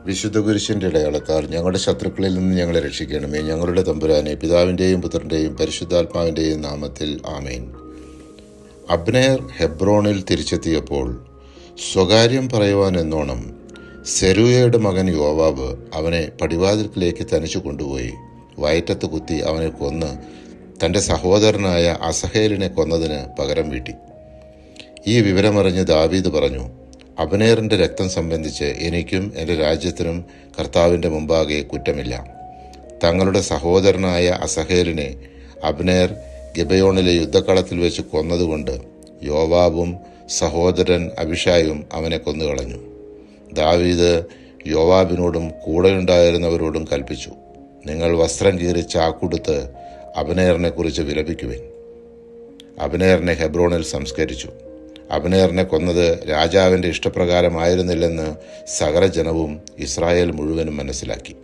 വിശുദ്ധ കുരിശിൻ്റെ അടയാളത്താൽ ഞങ്ങളുടെ ശത്രുക്കളിൽ നിന്ന് ഞങ്ങളെ രക്ഷിക്കണമേ. ഞങ്ങളുടെ തമ്പുരാനെ, പിതാവിൻ്റെയും പുത്രൻ്റെയും പരിശുദ്ധാത്മാവിൻ്റെയും നാമത്തിൽ ആമേൻ. അബ്നേർ ഹെബ്രോണിൽ തിരിച്ചെത്തിയപ്പോൾ സ്വകാര്യം പറയുവാൻ എന്നോണം സെരൂയയുടെ മകൻ യോവാബ് അവനെ പടിവാതിൽക്കിലേക്ക് തനിച്ചു കൊണ്ടുപോയി വയറ്റത്ത് കുത്തി അവനെ കൊന്ന് തൻ്റെ സഹോദരനായ അസഹേലിനെ കൊന്നതിന് പകരം വീട്ടി. ഈ വിവരമറിഞ്ഞ് ദാവീദ് പറഞ്ഞു, അബ്നേറിൻ്റെ രക്തം സംബന്ധിച്ച് എനിക്കും എൻ്റെ രാജ്യത്തിനും കർത്താവിൻ്റെ മുമ്പാകെ കുറ്റമില്ല. തങ്ങളുടെ സഹോദരനായ അസഹേലിനെ അബ്നേർ ഗിബയോണിലെ യുദ്ധക്കളത്തിൽ വെച്ച് കൊന്നതുകൊണ്ട് യോവാബും സഹോദരൻ അബിഷായും അവനെ കൊന്നുകളഞ്ഞു. ദാവീദ് യോവാബിനോടും കൂടെയുണ്ടായിരുന്നവരോടും കൽപ്പിച്ചു, നിങ്ങൾ വസ്ത്രം കീറി ചാക്കുടുത്ത് അബ്നേറിനെ കുറിച്ച് വിലപിക്കുവിൻ. അബ്നേറിനെ ഹെബ്രോണിൽ സംസ്കരിച്ചു. അബ്നേറിനെ കൊന്നത് രാജാവിൻ്റെ ഇഷ്ടപ്രകാരമായിരുന്നില്ലെന്ന് സകല ജനവും ഇസ്രായേൽ മുഴുവനും മനസ്സിലാക്കി.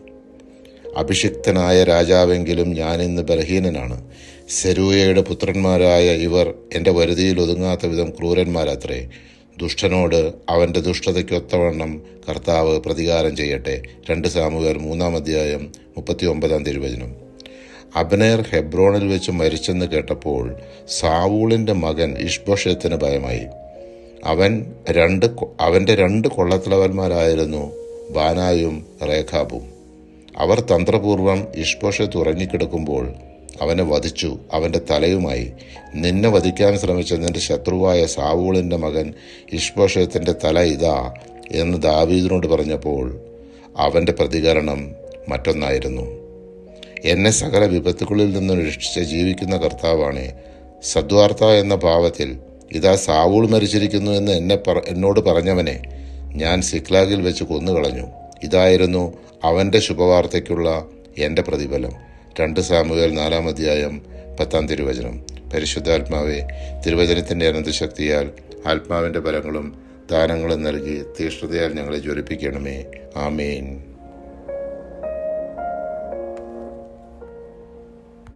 അഭിഷിക്തനായ രാജാവെങ്കിലും ഞാനിന്ന് ബലഹീനനാണ്. സെരൂയയുടെ പുത്രന്മാരായ ഇവർ എൻ്റെ വരുതിയിൽ ഒതുങ്ങാത്ത വിധം ക്രൂരന്മാരത്രേ. ദുഷ്ടനോട് അവൻ്റെ ദുഷ്ടതയ്ക്കൊത്തവണ്ണം കർത്താവ് പ്രതികാരം ചെയ്യട്ടെ. 2 സാമുവേൽ 3-ാം അധ്യായം 39-ാം അബ്നേർ ഹെബ്രോണിൽ വെച്ച് മരിച്ചെന്ന് കേട്ടപ്പോൾ സാവൂളിൻ്റെ മകൻ ഇഷ്ബോഷെത്തിന് ഭയമായി. അവൻ്റെ 2 കൊള്ളത്തലവന്മാരായിരുന്നു ബാനായും റേഖാബും. അവർ തന്ത്രപൂർവം ഇഷ്ബോഷെത്ത് ഉറങ്ങിക്കിടക്കുമ്പോൾ അവനെ വധിച്ചു. അവൻ്റെ തലയുമായി നിന്നെ വധിക്കാൻ ശ്രമിച്ച നിന്റെ ശത്രുവായ സാവൂളിൻ്റെ മകൻ ഇഷ്ബോഷെത്തിൻ്റെ തല ഇതാ എന്ന് ദാവീദിനോട് പറഞ്ഞപ്പോൾ അവൻ്റെ പ്രതികരണം മറ്റൊന്നായിരുന്നു. എന്നെ സകല വിപത്തുകളിൽ നിന്നും രക്ഷിച്ച് ജീവിക്കുന്ന കർത്താവാണ്. സദ്വാർത്ത എന്ന ഭാവത്തിൽ ഇതാ സാവൂൾ മരിച്ചിരിക്കുന്നു എന്ന് എന്നോട് പറഞ്ഞവനെ ഞാൻ സിക്ലാഗിൽ വെച്ച് കൊന്നുകളഞ്ഞു. ഇതായിരുന്നു അവൻ്റെ ശുഭവാർത്തയ്ക്കുള്ള എൻ്റെ പ്രതിഫലം. 2 സാമുവേൽ 4-ാം അധ്യായം 10-ാം പരിശുദ്ധാത്മാവെ, തിരുവചനത്തിൻ്റെ അനന്തശക്തിയാൽ ആത്മാവിൻ്റെ ബലങ്ങളും ദാനങ്ങളും നൽകി തീഷ്ണതയാൽ ഞങ്ങളെ ജ്വലിപ്പിക്കണമേ. ആമേൻ.